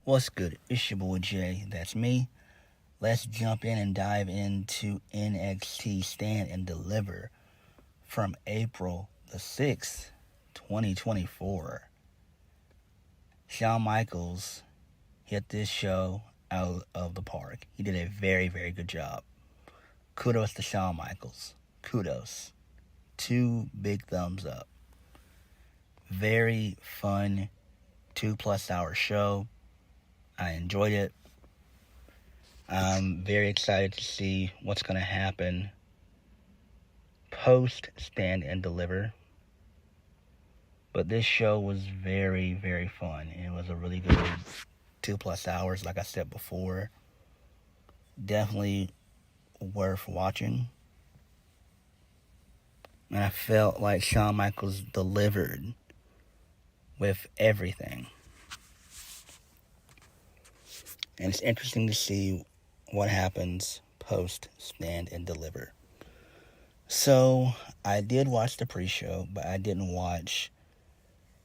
What's good? It's your boy Jay. That's me. Let's jump in and dive into NXT Stand and Deliver from April the 6th, 2024. Shawn Michaels hit this show out of the park. He did a very, very good job. Kudos to Shawn Michaels. Kudos. 2 big thumbs up. Very fun 2+ hour show. I enjoyed it. I'm very excited to see what's going to happen post Stand and Deliver. But this show was very, very fun. It was a really good 2+ hours, like I said before. Definitely worth watching. And I felt like Shawn Michaels delivered with everything. And it's interesting to see what happens post Stand and Deliver. So, I did watch the pre-show, but I didn't watch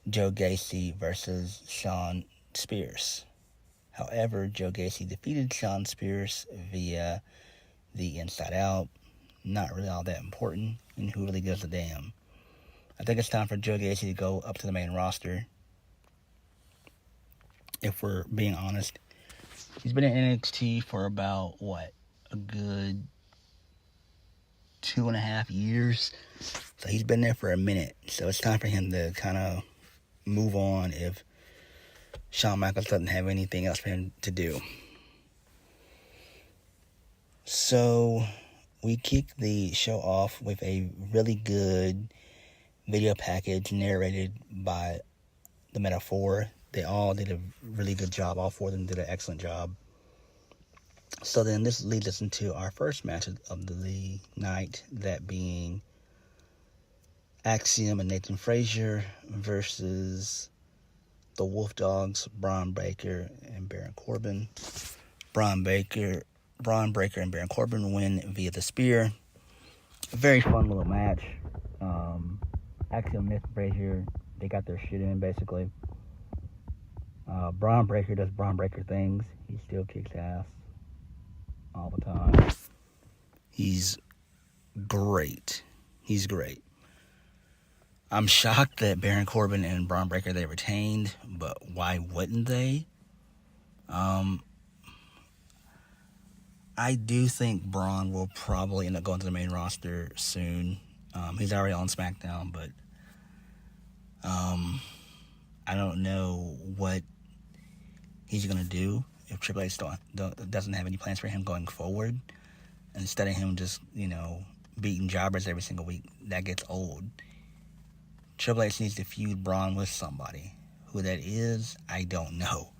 Joe Gacy versus Shawn Spears. However, Joe Gacy defeated Shawn Spears via the Inside Out. Not really all that important, and who really gives a damn? I think it's time for Joe Gacy to go up to the main roster. If we're being honest, he's been in NXT for about, a good 2.5 years. So he's been there for a minute. So it's time for him to kind of move on if Shawn Michaels doesn't have anything else for him to do. So we kick the show off with a really good video package narrated by the Metaphor. They all did a really good job. All 4 of them did an excellent job. So then this leads us into our first match of the night, that being Axiom and Nathan Frazier versus the Wolf Dogs, Braun Breaker and Baron Corbin. Braun Breaker and Baron Corbin win via the spear. A very fun little match. Axiom and Nathan Frazier, they got their shit in, basically. Braun Breaker does Braun Breaker things. He still kicks ass all the time. He's great. I'm shocked that Baron Corbin and Braun Breaker, they retained, but why wouldn't they? I do think Braun will probably end up going to the main roster soon. He's already on SmackDown, but I don't know what he's going to do if Triple H doesn't have any plans for him going forward. Instead of him just, beating jobbers every single week, that gets old. Triple H needs to feud Braun with somebody. Who that is, I don't know.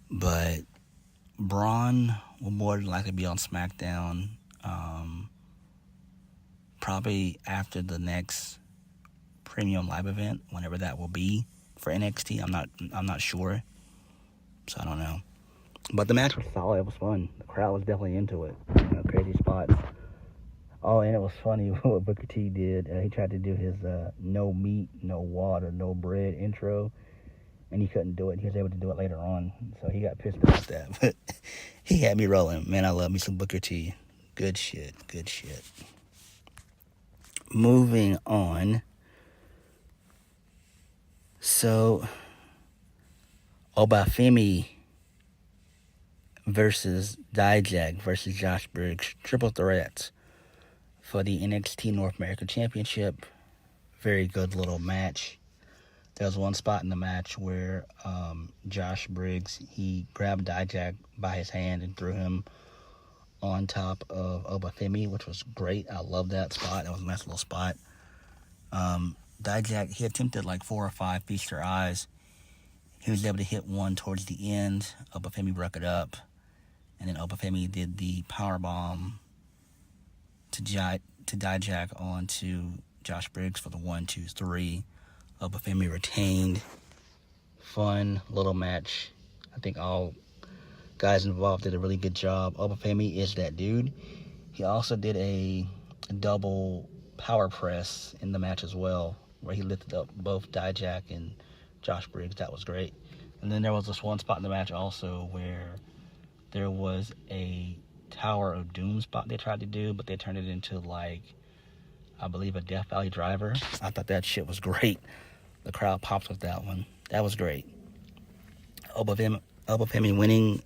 But Braun will more than likely be on SmackDown probably after the next Premium Live event, whenever that will be for NXT. I'm not sure. So I don't know. But the match was solid. It was fun. The crowd was definitely into it. Crazy spots. Oh, and it was funny what Booker T did. He tried to do his no meat, no water, no bread intro, and he couldn't do it. He was able to do it later on, so he got pissed about that. But he had me rolling. Man, I love me some Booker T. Good shit. Moving on. So, Oba Femi versus Dijak versus Josh Briggs. Triple threats for the NXT North American Championship. Very good little match. There was one spot in the match where Josh Briggs, he grabbed Dijak by his hand and threw him on top of Oba Femi, which was great. I love that spot. That was a nice little spot. Dijak, he attempted like 4 or 5 Feast Your Eyes. He was able to hit one towards the end. Oba Femi broke it up. And then Oba Femi did the powerbomb to Dijak onto Josh Briggs for the 1, 2, 3. Oba Femi retained. Fun little match. I think all guys involved did a really good job. Oba Femi is that dude. He also did a double power press in the match as well, where he lifted up both Dijak and Josh Briggs. That was great. And then there was this one spot in the match also where there was a Tower of Doom spot they tried to do, but they turned it into, like, I believe a Death Valley driver. I thought that shit was great. The crowd popped with that one. That was great. Oba Femi winning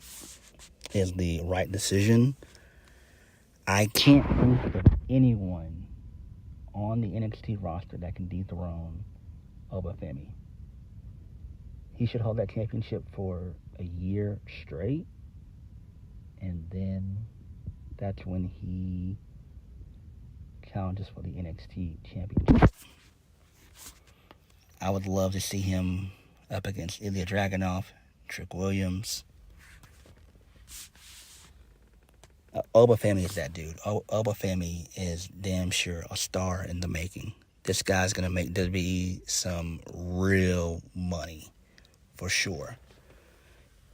is the right decision. I can't think of anyone on the NXT roster that can dethrone Oba Femi. He should hold that championship for a year straight, and then that's when he challenges for the NXT championship. I would love to see him up against Ilya Dragunov, Trick Williams. Oba Femi is that dude. Oba Femi is damn sure a star in the making. This guy's going to make WWE some real money, for sure.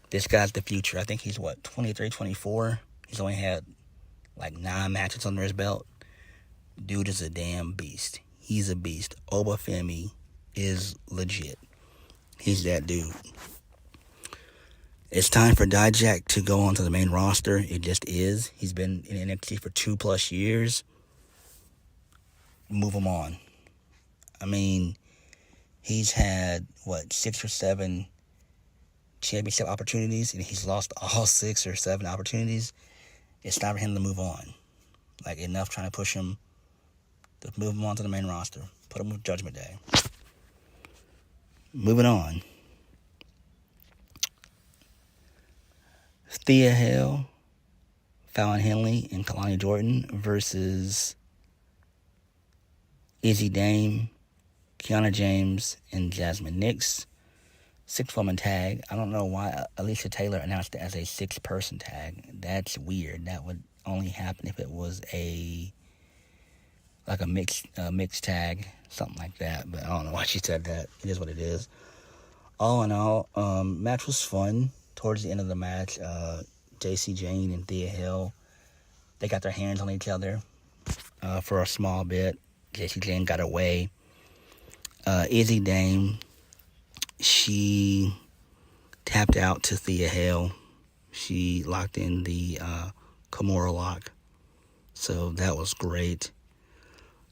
This guy's the future. I think he's, 23, 24? He's only had, 9 matches under his belt. Dude is a damn beast. He's a beast. Oba Femi is legit. He's that dude. It's time for Dijak to go onto the main roster. It just is. He's been in NXT for 2+ years. Move him on. I mean, he's had, 6 or 7 championship opportunities, and he's lost all 6 or 7 opportunities. It's time for him to move on. Enough trying to push him. To move him on to the main roster. Put him with Judgment Day. Moving on. Thea Hail, Fallon Henley, and Kalani Jordan versus Izzy Dame, Kiana James, and Jasmine Nix. 6-woman tag. I don't know why Alicia Taylor announced it as a 6-person tag. That's weird. That would only happen if it was a mixed tag, something like that. But I don't know why she said that. It is what it is. All in all, match was fun. Towards the end of the match, JC Jane and Thea Hail, they got their hands on each other for a small bit. JC Jane got away. Izzy Dame, she tapped out to Thea Hail. She locked in the Kimura lock. So that was great.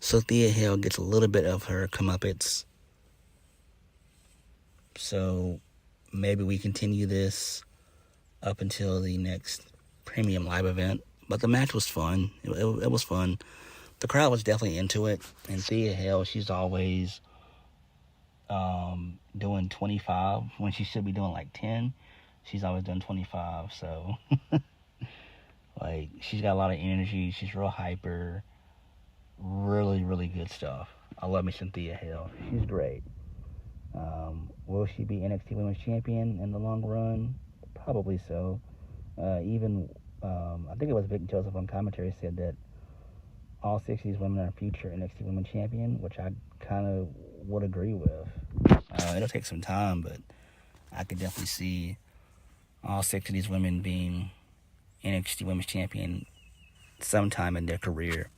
So Thea Hail gets a little bit of her comeuppance. So maybe we continue this up until the next premium live event. But the match was fun. It was fun. The crowd was definitely into it. And Thea Hail, she's always doing 25 when she should be doing 10. She's always done 25. So, she's got a lot of energy. She's real hyper. Really, really good stuff. I love me some Thea Hail. She's great. Will she be NXT Women's Champion in the long run? Probably so. I think it was Vic Joseph on commentary said that all 6 of these women are future NXT Women's Champion, which I kind of would agree with. It'll take some time, but I could definitely see all 6 of these women being NXT Women's Champion sometime in their career.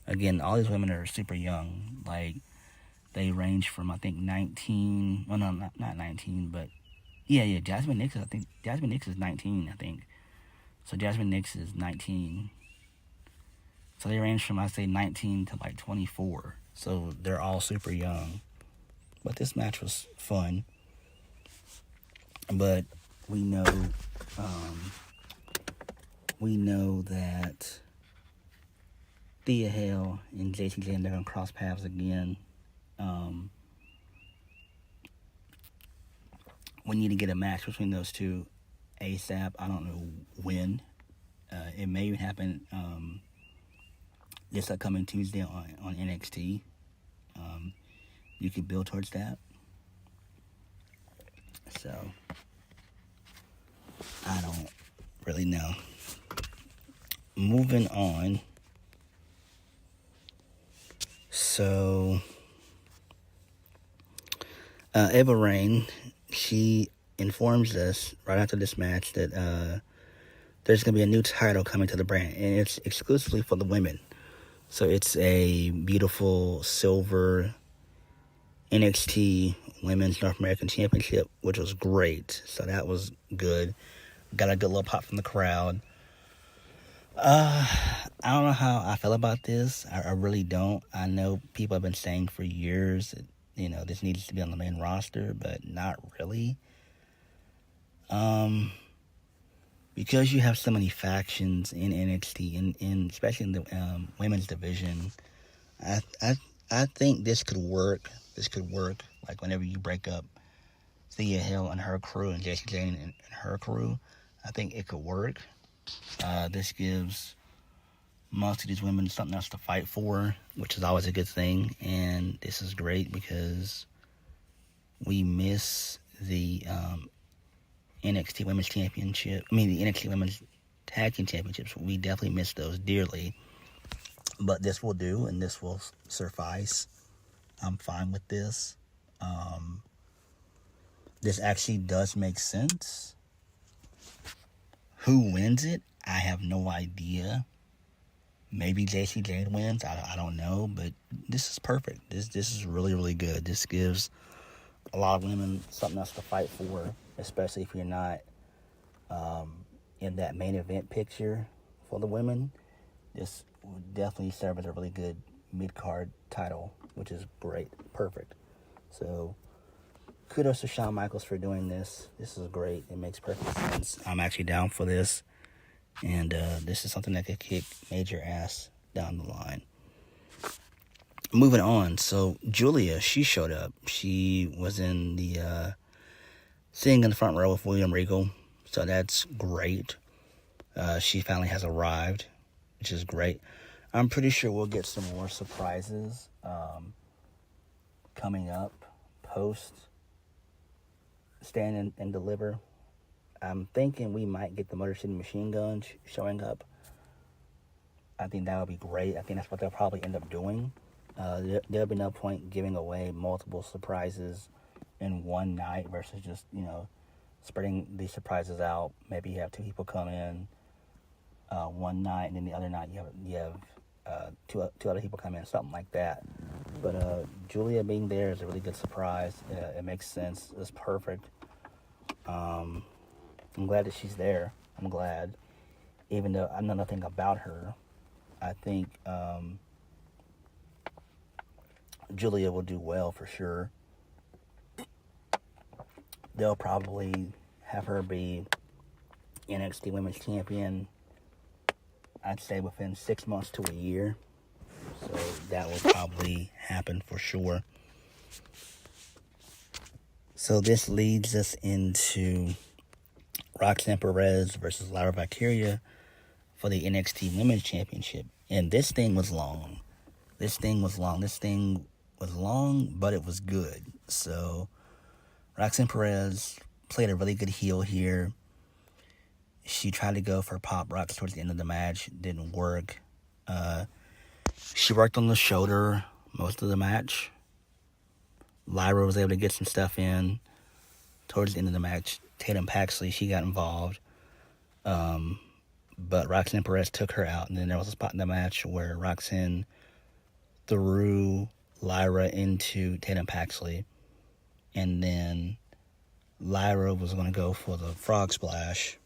Again, all these women are super young. They range from, I think, 19... Well, no, not 19, but... Yeah, Jasmine Nix is 19, I think. So Jasmine Nix is 19. So they range from, I say, 19 to, 24. So they're all super young. But this match was fun. But we know that Thea Hail and JC Jane, they're going to cross paths again. We need to get a match between those two ASAP. I don't know when. It may even happen this upcoming Tuesday on NXT. You can build towards that. So, I don't really know. Moving on. So, Eva Rain, she informs us right after this match that there's going to be a new title coming to the brand, and it's exclusively for the women. So it's a beautiful silver NXT Women's North American Championship, which was great. So that was good. Got a good little pop from the crowd. I don't know how I feel about this. I really don't. I know people have been saying for years that, this needs to be on the main roster, but not really. Because you have so many factions in NXT, in especially in the women's division, I think this could work. This could work. Like whenever you break up Thea Hail and her crew and Jacy Jayne and her crew, I think it could work. This gives most of these women something else to fight for, which is always a good thing. And this is great because we miss the NXT Women's Championship. The NXT Women's Tag Team Championships. We definitely miss those dearly. But this will do, and this will suffice. I'm fine with this. This actually does make sense. Who wins it? I have no idea. Maybe Jacy Jayne wins. I don't know, but this is perfect. This is really, really good. This gives a lot of women something else to fight for, especially if you're not in that main event picture for the women. This would definitely serve as a really good mid-card title, which is great. Perfect. So kudos to Shawn Michaels for doing this. This is great. It makes perfect sense. I'm actually down for this. And this is something that could kick major ass down the line. Moving on. So Gulia, she showed up. She was in the thing in the front row with William Regal. So that's great. She finally has arrived, which is great. I'm pretty sure we'll get some more surprises coming up post Stand and Deliver. I'm thinking we might get the Motor City Machine Gun showing up. I think that would be great. I think that's what they'll probably end up doing. There'll be no point giving away multiple surprises in one night versus just, spreading these surprises out. Maybe you have two people come in one night, and then the other night you have two other people come in, something like that. But Gulia being there is a really good surprise. It makes sense. It's perfect. I'm glad that she's there. I'm glad. Even though I know nothing about her, I think Gulia will do well for sure. They'll probably have her be NXT Women's Champion, I'd say within 6 months to a year. So that will probably happen for sure. So this leads us into Roxanne Perez versus Lyra Valkyria for the NXT Women's Championship. And this thing was long. This thing was long, but it was good. So Roxanne Perez played a really good heel here. She tried to go for pop rocks towards the end of the match. Didn't work. She worked on the shoulder most of the match. Lyra was able to get some stuff in towards the end of the match. Tatum Paxley, she got involved. But Roxanne Perez took her out. And then there was a spot in the match where Roxanne threw Lyra into Tatum Paxley. And then Lyra was going to go for the frog splash.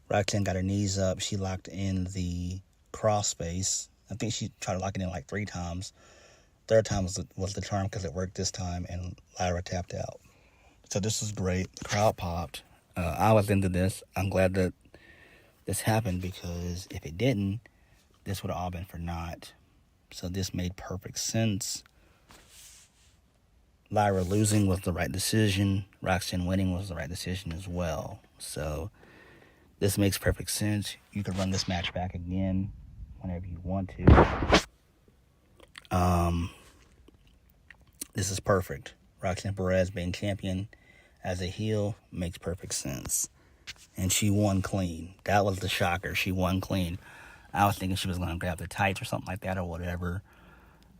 Roxanne got her knees up. She locked in the crawl space. I think she tried to lock it in like 3 times. Third time was the charm because it worked this time, and Lyra tapped out. So this was great. The crowd popped. I was into this. I'm glad that this happened because if it didn't, this would have all been for naught. So this made perfect sense. Lyra losing was the right decision. Roxanne winning was the right decision as well. So this makes perfect sense. You could run this match back again whenever you want to. This is perfect. Roxanne Perez being champion as a heel makes perfect sense. And she won clean. That was the shocker. She won clean. I was thinking she was going to grab the tights or something like that or whatever.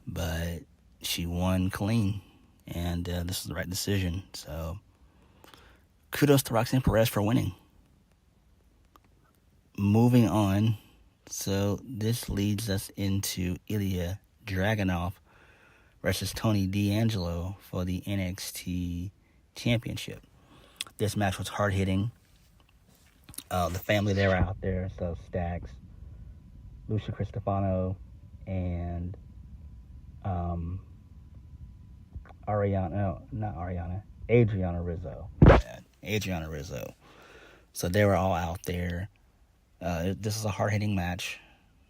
But she won clean. And this is the right decision. So kudos to Roxanne Perez for winning. Moving on. So this leads us into Ilya Dragunov versus Tony D'Angelo for the NXT Championship. This match was hard-hitting. The family they were out there, so Stax, Lucia Cristofano, and Adriana Rizzo. Adriana Rizzo. So they were all out there. This is a hard-hitting match.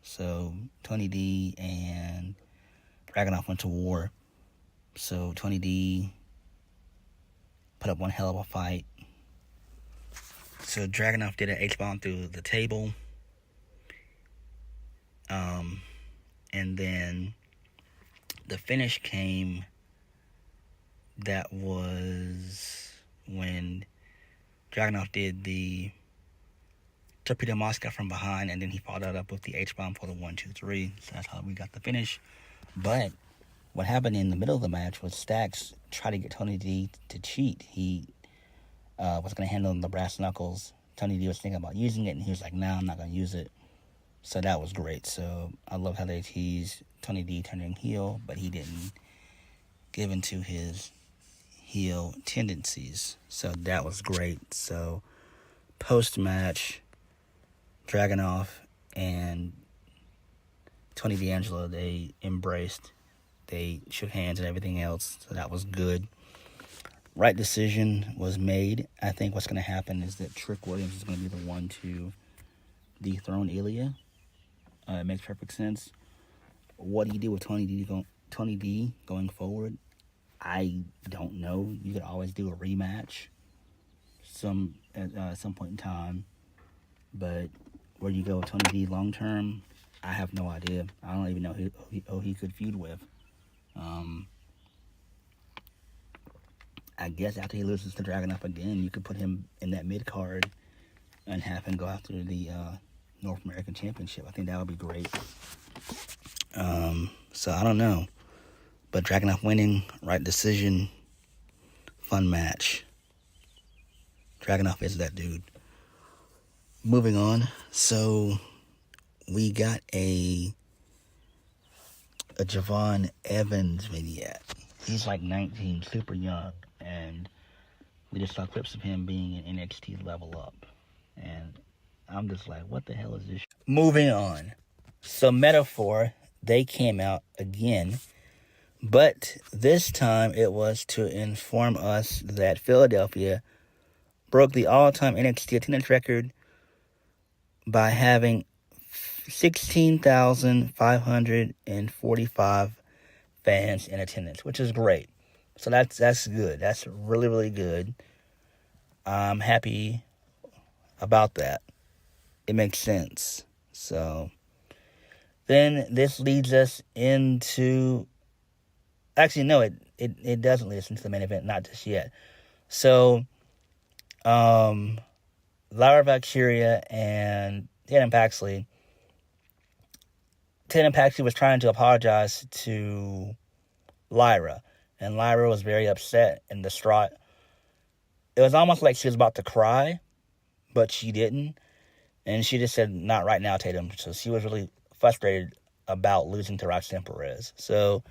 So Tony D and Dragunov went to war. So Tony D put up one hell of a fight. So Dragunov did an H-bomb through the table. And then the finish came. That was when Dragunov did the Torpedo Moscow from behind, and then he followed that up with the H-bomb for the 1-2-3. So that's how we got the finish. But what happened in the middle of the match was Stax tried to get Tony D to cheat. He was going to handle the brass knuckles. Tony D was thinking about using it, and he was like, "Nah, I'm not going to use it." So that was great. So I love how they teased Tony D turning heel, but he didn't give into his heel tendencies. So that was great. So post-match, Dragunov and Tony D'Angelo, they embraced. They shook hands and everything else. So that was good. Right decision was made. I think what's going to happen is that Trick Williams is going to be the one to dethrone Ilya. It makes perfect sense. What do you do with Tony D going forward? I don't know. You could always do a rematch at some point in time. But where you go with Tony D long term, I have no idea. I don't even know who he could feud with. I guess after he loses to Dragunov again, you could put him in that mid card and have him go after the North American Championship. I think that would be great. So I don't know. But Dragunov winning, right decision, fun match. Dragunov is that dude. Moving on. So we got a Javon Evans vignette. He's like 19, super young, and we just saw clips of him being in NXT Level Up. And I'm just like, what the hell is this? Moving on. So Metaphor, they came out again, but this time it was to inform us that Philadelphia broke the all-time NXT attendance record by having 16,545 fans in attendance, which is great. So that's good. That's really, really good. I'm happy about that. It makes sense. So then this leads us into... Actually, no, it doesn't lead us into the main event. Not just yet. So, Lyra Valkyria and Tatum Paxley was trying to apologize to Lyra, and Lyra was very upset and distraught. It was almost like she was about to cry, but she didn't, and she just said, "Not right now, Tatum." So she was really frustrated about losing to Roxanne Perez. So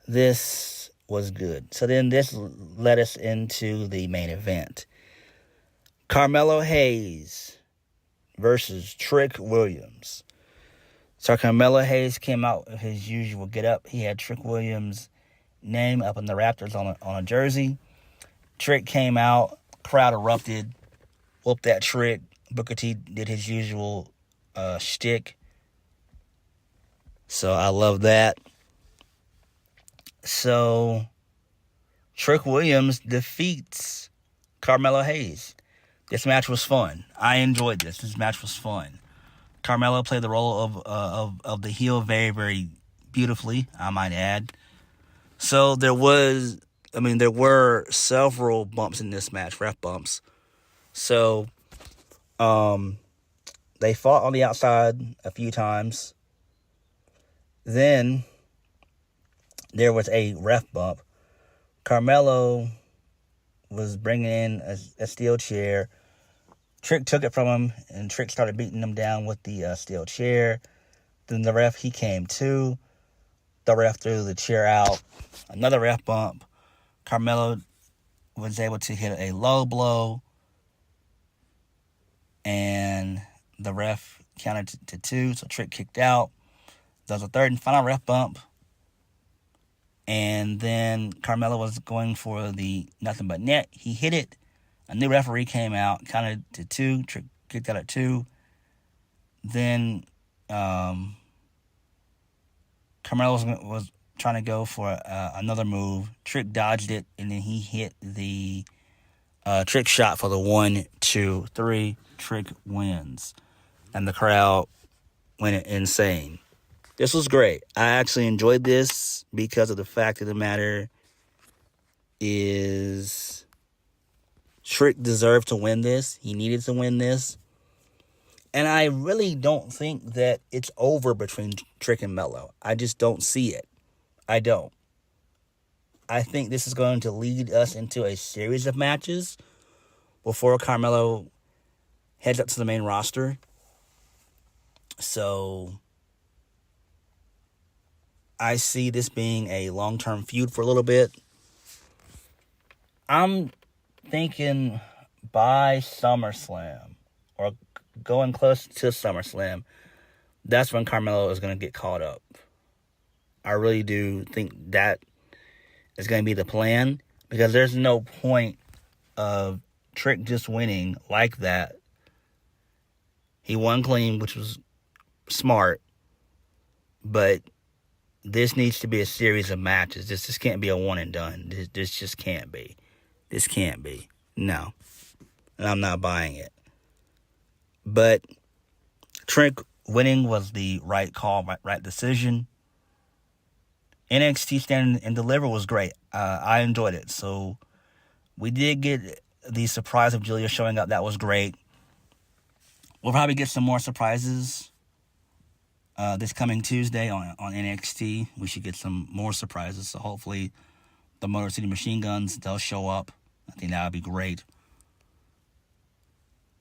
this was good. So then this led us into the main event. Carmelo Hayes versus Trick Williams. So Carmelo Hayes came out with his usual get-up. He had Trick Williams' name up in the Raptors on a jersey. Trick came out, crowd erupted, whooped that Trick. Booker T did his usual shtick. So I love that. So Trick Williams defeats Carmelo Hayes. This match was fun. I enjoyed this. This match was fun. Carmelo played the role of the heel very, very beautifully, I might add. So there were several bumps in this match, ref bumps. So they fought on the outside a few times. Then there was a ref bump. Carmelo was bringing in a steel chair. Trick took it from him, and Trick started beating him down with the steel chair. Then the ref, he came too. the ref threw the chair out. Another ref bump. Carmelo was able to hit a low blow, and the ref counted to 2, so Trick kicked out. There was a third and final ref bump, and then Carmelo was going for the nothing but net. He hit it. A new referee came out, counted to 2. Trick kicked out at 2. Then Carmelo was trying to go for another move. Trick dodged it, and then he hit the Trick shot for the 1, 2, 3. Trick wins. And the crowd went insane. This was great. I actually enjoyed this because of the fact of the matter is Trick deserved to win this. He needed to win this. And I really don't think that it's over between Trick and Melo. I just don't see it. I don't. I think this is going to lead us into a series of matches before Carmelo heads up to the main roster. So I see this being a long-term feud for a little bit. I'm thinking by SummerSlam, or going close to SummerSlam, that's when Carmelo is going to get caught up. I really do think that is going to be the plan, because there's no point of Trick just winning like that. He won clean, which was smart, but this needs to be a series of matches. This just can't be a one and done. This just can't be. This can't be. No. And I'm not buying it. But Trick winning was the right call, right decision. NXT Stand and Deliver was great. I enjoyed it. So we did get the surprise of Gulia showing up. That was great. We'll probably get some more surprises this coming Tuesday on NXT. We should get some more surprises. So hopefully the Motor City Machine Guns, they'll show up. I think that would be great.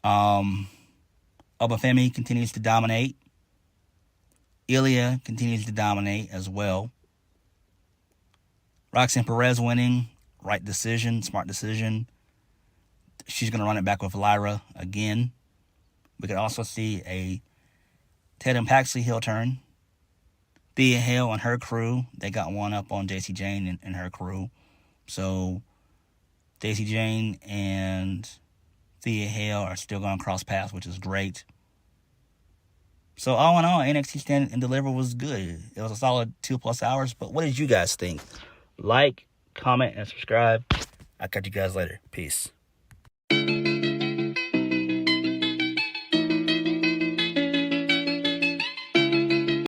Oba Femi continues to dominate. Ilya continues to dominate as well. Roxanne Perez winning. Right decision. Smart decision. She's going to run it back with Lyra again. We could also see a Ted and Paxley heel turn. Thea Hail and her crew, they got one up on JC Jane and her crew. So JC Jane and Thea Hail are still going to cross paths, which is great. So all in all, NXT Stand and Deliver was good. It was a solid 2+ hours. But what did you guys think? Like, comment, and subscribe. I'll catch you guys later. Peace.